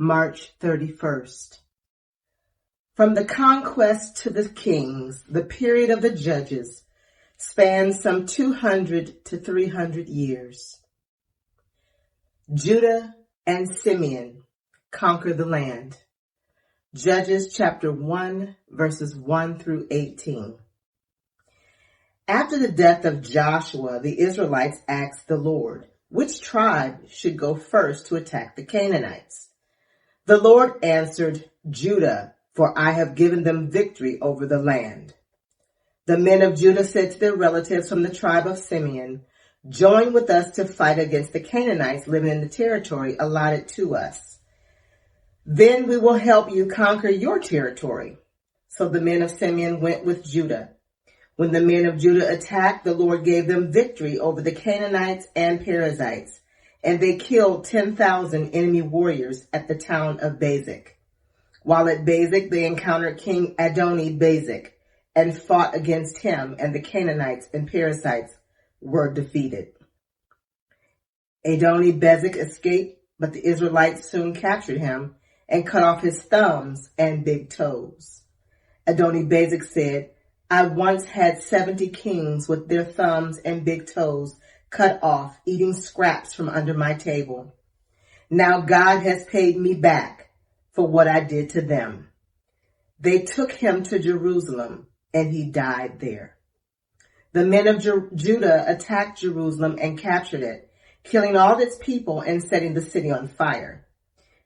March 31st. From the conquest to the kings, the period of the judges spans some 200 to 300 years. Judah and Simeon conquer the land. Judges chapter 1, verses 1 through 18. After the death of Joshua, the Israelites asked the Lord, which tribe should go first to attack the Canaanites? The Lord answered, Judah, for I have given them victory over the land. The men of Judah said to their relatives from the tribe of Simeon, join with us to fight against the Canaanites living in the territory allotted to us. Then we will help you conquer your territory. So the men of Simeon went with Judah. When the men of Judah attacked, the Lord gave them victory over the Canaanites and Perizzites, and they killed 10,000 enemy warriors at the town of Bezek. While at Bezek, they encountered King Adoni-Bezek and fought against him, and the Canaanites and Perizzites were defeated. Adoni-Bezek escaped, but the Israelites soon captured him and cut off his thumbs and big toes. Adoni-Bezek said, I once had 70 kings with their thumbs and big toes cut off, eating scraps from under my table. Now God has paid me back for what I did to them. They took him to Jerusalem, and he died there. The men of Judah attacked Jerusalem and captured it, killing all its people and setting the city on fire.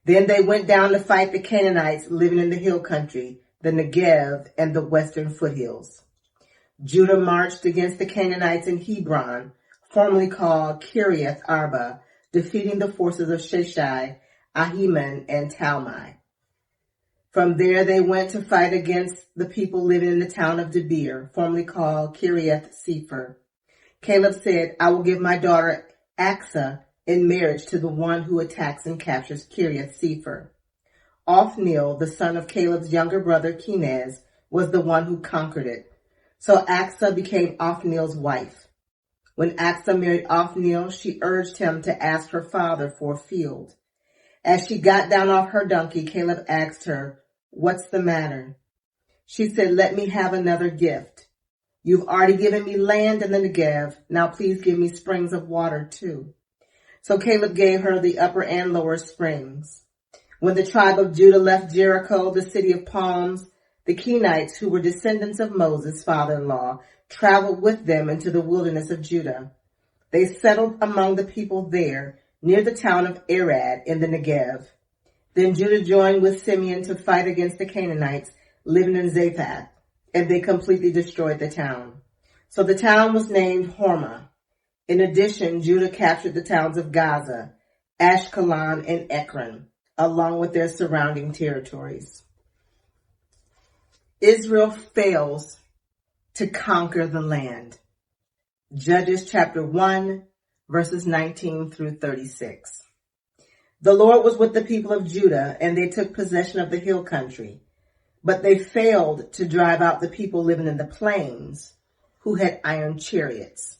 Then they went down to fight the Canaanites living in the hill country, the Negev, and the western foothills. Judah marched against the Canaanites in Hebron, formerly called Kiriath Arba, defeating the forces of Sheshai, Ahiman, and Talmai. From there they went to fight against the people living in the town of Debir, formerly called Kiriath Sefer. Caleb said, I will give my daughter Aksa in marriage to the one who attacks and captures Kiriath Sefer. Othniel, the son of Caleb's younger brother Kenaz, was the one who conquered it. So Aksa became Othniel's wife. When Aksa married Othniel, she urged him to ask her father for a field. As she got down off her donkey, Caleb asked her, what's the matter? She said, let me have another gift. You've already given me land in the Negev. Now please give me springs of water too. So Caleb gave her the upper and lower springs. When the tribe of Judah left Jericho, the city of palms, the Kenites, who were descendants of Moses' father-in-law, traveled with them into the wilderness of Judah. They settled among the people there, near the town of Arad in the Negev. Then Judah joined with Simeon to fight against the Canaanites living in Zaphath, and they completely destroyed the town. So the town was named Hormah. In addition, Judah captured the towns of Gaza, Ashkelon, and Ekron, along with their surrounding territories. Israel fails to conquer the land. Judges chapter 1, verses 19 through 36. The Lord was with the people of Judah, and they took possession of the hill country. But they failed to drive out the people living in the plains, who had iron chariots.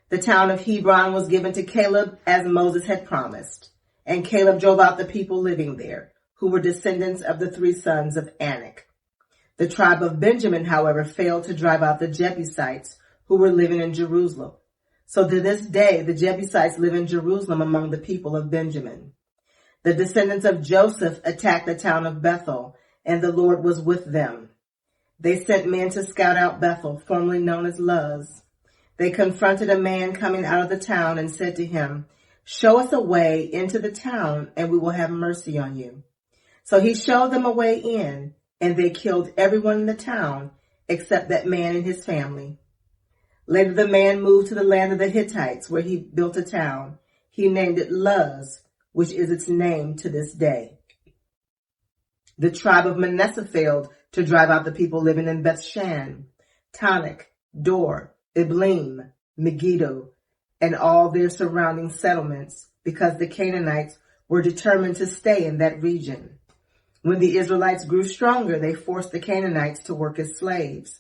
The town of Hebron was given to Caleb as Moses had promised, and Caleb drove out the people living there, who were descendants of the 3 sons of Anak. The tribe of Benjamin, however, failed to drive out the Jebusites, who were living in Jerusalem. So to this day, the Jebusites live in Jerusalem among the people of Benjamin. The descendants of Joseph attacked the town of Bethel, and the Lord was with them. They sent men to scout out Bethel, formerly known as Luz. They confronted a man coming out of the town and said to him, show us a way into the town, and we will have mercy on you. So he showed them a way in, and they killed everyone in the town except that man and his family. Later the man moved to the land of the Hittites, where he built a town. He named it Luz, which is its name to this day. The tribe of Manasseh failed to drive out the people living in Bethshan, Tanakh, Dor, Iblim, Megiddo, and all their surrounding settlements, because the Canaanites were determined to stay in that region. When the Israelites grew stronger, they forced the Canaanites to work as slaves,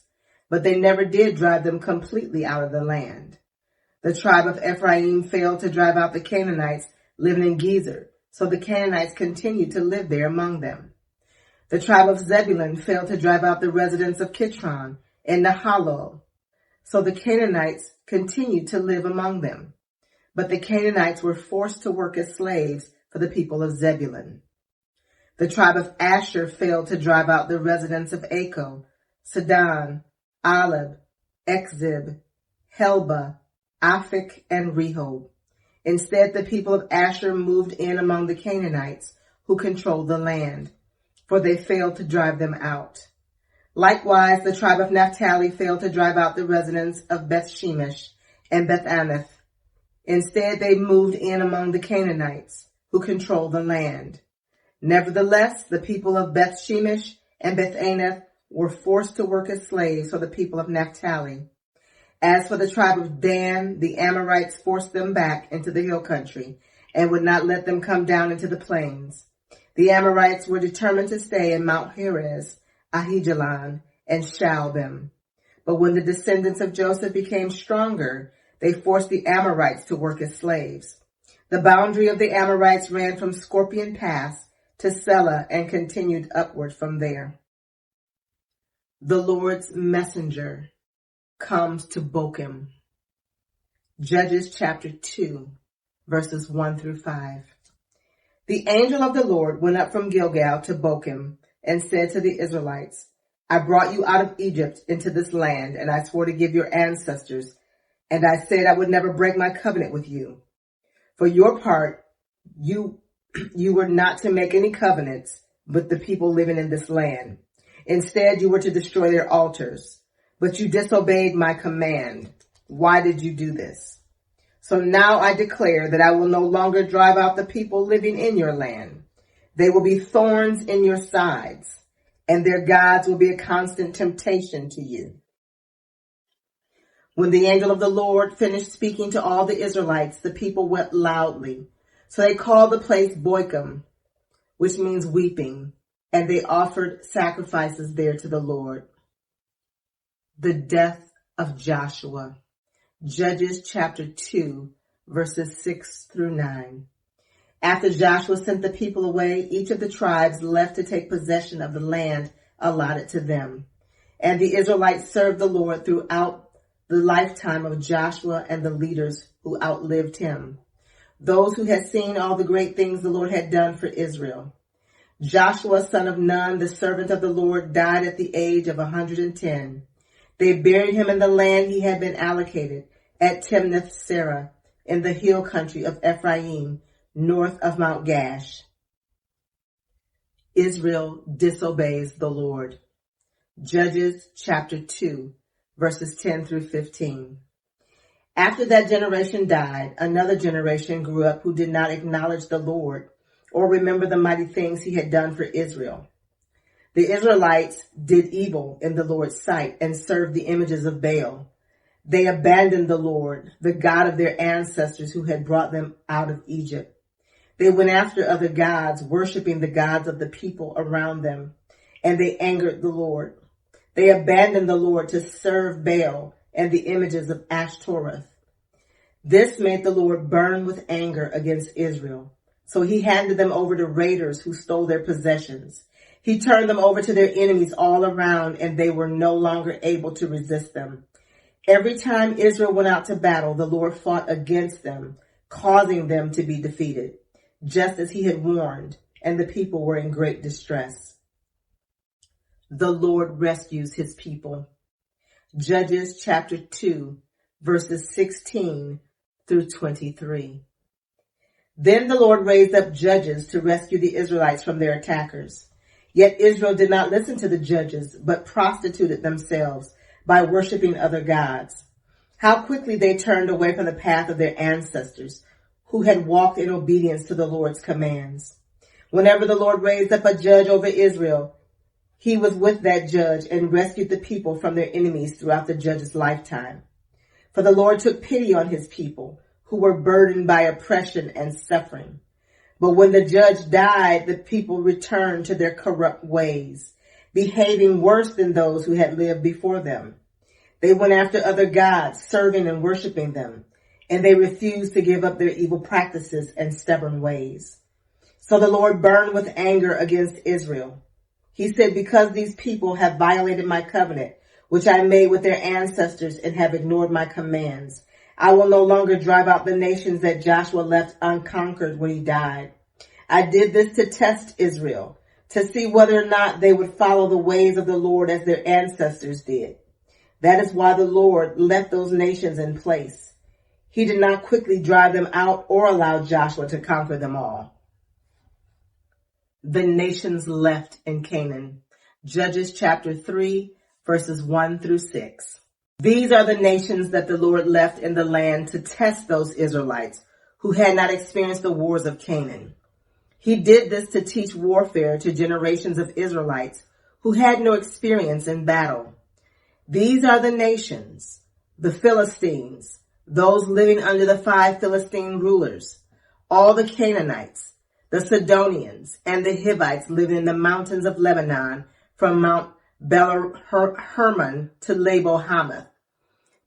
but they never did drive them completely out of the land. The tribe of Ephraim failed to drive out the Canaanites living in Gezer, So the Canaanites continued to live there among them. The tribe of Zebulun failed to drive out the residents of Kitron and Nahalol. So the Canaanites continued to live among them. But the Canaanites were forced to work as slaves for the people of Zebulun. The tribe of Asher failed to drive out the residents of Acco, Sidon, Alab, Exzib, Helba, Aphik, and Rehob. Instead, the people of Asher moved in among the Canaanites who controlled the land, for they failed to drive them out. Likewise, the tribe of Naphtali failed to drive out the residents of Beth-Shemesh and Beth-Anath. Instead, they moved in among the Canaanites who controlled the land. Nevertheless, the people of Beth-Shemesh and Beth-Anath were forced to work as slaves for the people of Naphtali. As for the tribe of Dan, the Amorites forced them back into the hill country and would not let them come down into the plains. The Amorites were determined to stay in Mount Heres, Ahijalon, and Shaalbim. But when the descendants of Joseph became stronger, they forced the Amorites to work as slaves. The boundary of the Amorites ran from Scorpion Pass to Selah and continued upward from there. The Lord's messenger comes to Bochim. Judges chapter 2, verses 1 through 5. The angel of the Lord went up from Gilgal to Bochim and said to the Israelites, I brought you out of Egypt into this land, and I swore to give your ancestors, and I said I would never break my covenant with you. For your part, you were not to make any covenants with the people living in this land. Instead, you were to destroy their altars. But you disobeyed my command. Why did you do this? So now I declare that I will no longer drive out the people living in your land. They will be thorns in your sides, and their gods will be a constant temptation to you. When the angel of the Lord finished speaking to all the Israelites, the people wept loudly. So they called the place Bochim, which means weeping, and they offered sacrifices there to the Lord. The death of Joshua. Judges chapter 2, verses 6 through 9. After Joshua sent the people away, each of the tribes left to take possession of the land allotted to them. And the Israelites served the Lord throughout the lifetime of Joshua and the leaders who outlived him, those who had seen all the great things the Lord had done for Israel. Joshua, son of Nun, the servant of the Lord, died at the age of 110. They buried him in the land he had been allocated at Timnath-Serah in the hill country of Ephraim, north of Mount Gash. Israel disobeys the Lord. Judges chapter 2, verses 10 through 15. After that generation died, another generation grew up who did not acknowledge the Lord or remember the mighty things he had done for Israel. The Israelites did evil in the Lord's sight and served the images of Baal. They abandoned the Lord, the God of their ancestors who had brought them out of Egypt. They went after other gods, worshiping the gods of the people around them, and they angered the Lord. They abandoned the Lord to serve Baal and the images of Ashtoreth. This made the Lord burn with anger against Israel. So he handed them over to raiders who stole their possessions. He turned them over to their enemies all around, and they were no longer able to resist them. Every time Israel went out to battle, the Lord fought against them, causing them to be defeated, just as he had warned, and the people were in great distress. The Lord rescues his people. Judges chapter 2, verses 16 through 23. Then the Lord raised up judges to rescue the Israelites from their attackers. Yet Israel did not listen to the judges, but prostituted themselves by worshiping other gods. How quickly they turned away from the path of their ancestors, who had walked in obedience to the Lord's commands. Whenever the Lord raised up a judge over Israel, he was with that judge and rescued the people from their enemies throughout the judge's lifetime. For the Lord took pity on his people, who were burdened by oppression and suffering. But when the judge died, the people returned to their corrupt ways, behaving worse than those who had lived before them. They went after other gods, serving and worshiping them, and they refused to give up their evil practices and stubborn ways. So the Lord burned with anger against Israel. He said, because these people have violated my covenant, which I made with their ancestors, and have ignored my commands, I will no longer drive out the nations that Joshua left unconquered when he died. I did this to test Israel, to see whether or not they would follow the ways of the Lord as their ancestors did. That is why the Lord left those nations in place. He did not quickly drive them out or allow Joshua to conquer them all. The nations left in Canaan. Judges chapter 3, verses 1 through 6. These are the nations that the Lord left in the land to test those Israelites who had not experienced the wars of Canaan. He did this to teach warfare to generations of Israelites who had no experience in battle. These are the nations: the Philistines, those living under the 5 Philistine rulers, all the Canaanites, the Sidonians, and the Hivites living in the mountains of Lebanon, from Mount Hermon to Labo Hamath.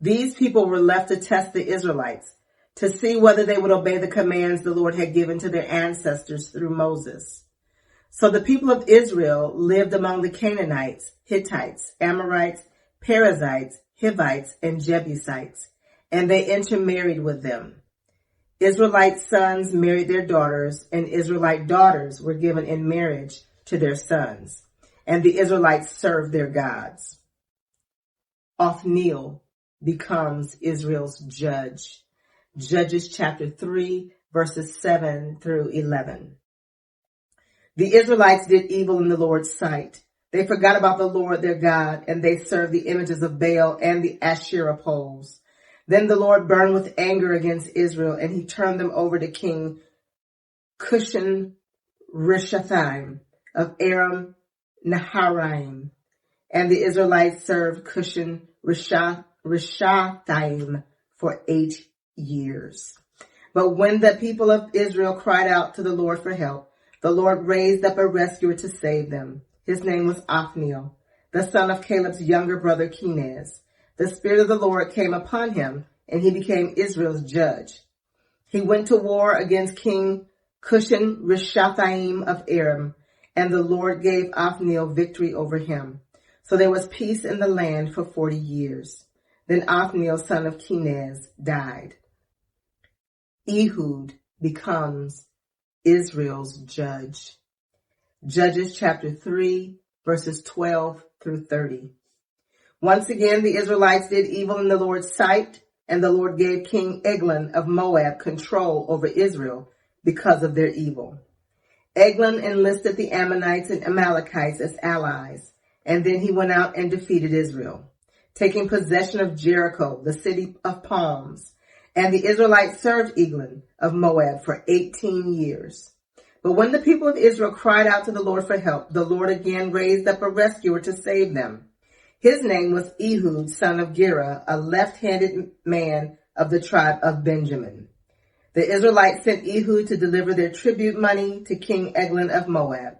These people were left to test the Israelites, to see whether they would obey the commands the Lord had given to their ancestors through Moses. So the people of Israel lived among the Canaanites, Hittites, Amorites, Perizzites, Hivites, and Jebusites, and they intermarried with them. Israelite sons married their daughters, and Israelite daughters were given in marriage to their sons, and the Israelites served their gods. Othniel becomes Israel's judge. Judges chapter 3, verses 7 through 11. The Israelites did evil in the Lord's sight. They forgot about the Lord their God, and they served the images of Baal and the Asherah poles. Then the Lord burned with anger against Israel, and he turned them over to King Cushan-Rishathaim of Aram Naharaim. And the Israelites served Cushan-Rishathaim for 8 years. But when the people of Israel cried out to the Lord for help, the Lord raised up a rescuer to save them. His name was Othniel, the son of Caleb's younger brother Kenaz. The Spirit of the Lord came upon him, and he became Israel's judge. He went to war against King Cushan-Rishathaim of Aram, and the Lord gave Othniel victory over him. So there was peace in the land for 40 years. Then Othniel, son of Kenaz, died. Ehud becomes Israel's judge. Judges chapter 3, verses 12 through 30. Once again, the Israelites did evil in the Lord's sight, and the Lord gave King Eglon of Moab control over Israel because of their evil. Eglon enlisted the Ammonites and Amalekites as allies, and then he went out and defeated Israel, taking possession of Jericho, the city of palms. And the Israelites served Eglon of Moab for 18 years. But when the people of Israel cried out to the Lord for help, the Lord again raised up a rescuer to save them. His name was Ehud, son of Gera, a left-handed man of the tribe of Benjamin. The Israelites sent Ehud to deliver their tribute money to King Eglon of Moab.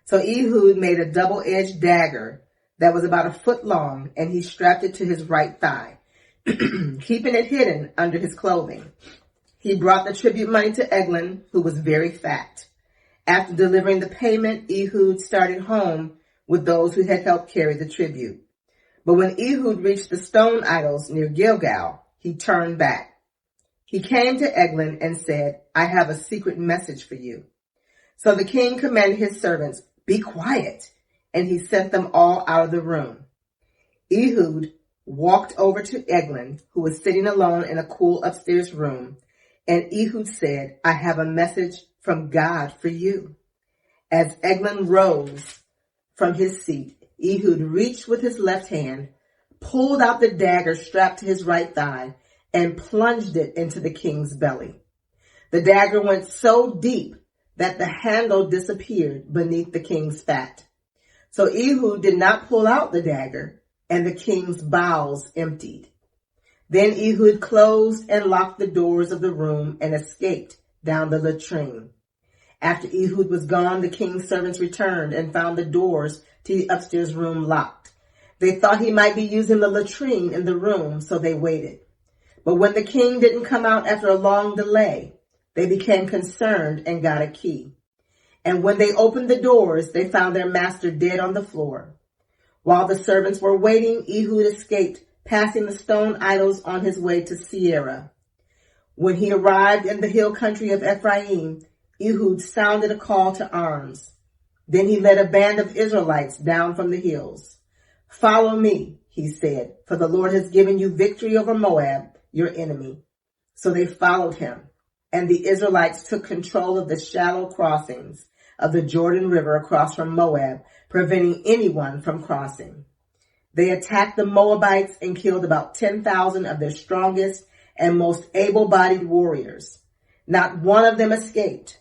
So Ehud made a double-edged dagger that was about 1 foot long, and he strapped it to his right thigh, keeping it hidden under his clothing. He brought the tribute money to Eglon, who was very fat. After delivering the payment, Ehud started home with those who had helped carry the tribute. But when Ehud reached the stone idols near Gilgal, he turned back. He came to Eglon and said, "I have a secret message for you." So the king commanded his servants, "Be quiet," and he sent them all out of the room. Ehud walked over to Eglon, who was sitting alone in a cool upstairs room, and Ehud said, "I have a message from God for you." As Eglon rose from his seat, Ehud reached with his left hand, pulled out the dagger strapped to his right thigh, and plunged it into the king's belly. The dagger went so deep that the handle disappeared beneath the king's fat. So Ehud did not pull out the dagger, and the king's bowels emptied. Then Ehud closed and locked the doors of the room and escaped down the latrine. After Ehud was gone, the king's servants returned and found the doors to the upstairs room locked. They thought he might be using the latrine in the room, so they waited. But when the king didn't come out after a long delay, they became concerned and got a key. And when they opened the doors, they found their master dead on the floor. While the servants were waiting, Ehud escaped, passing the stone idols on his way to Sierra. When he arrived in the hill country of Ephraim, Ehud sounded a call to arms. Then he led a band of Israelites down from the hills. "Follow me," he said, "for the Lord has given you victory over Moab, your enemy." So they followed him, and the Israelites took control of the shallow crossings of the Jordan River across from Moab, preventing anyone from crossing. They attacked the Moabites and killed about 10,000 of their strongest and most able-bodied warriors. Not one of them escaped.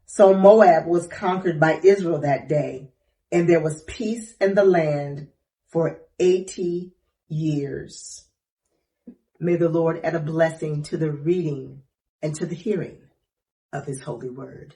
So Moab was conquered by Israel that day, and there was peace in the land for 80 years. May the Lord add a blessing to the reading and to the hearing of his holy word.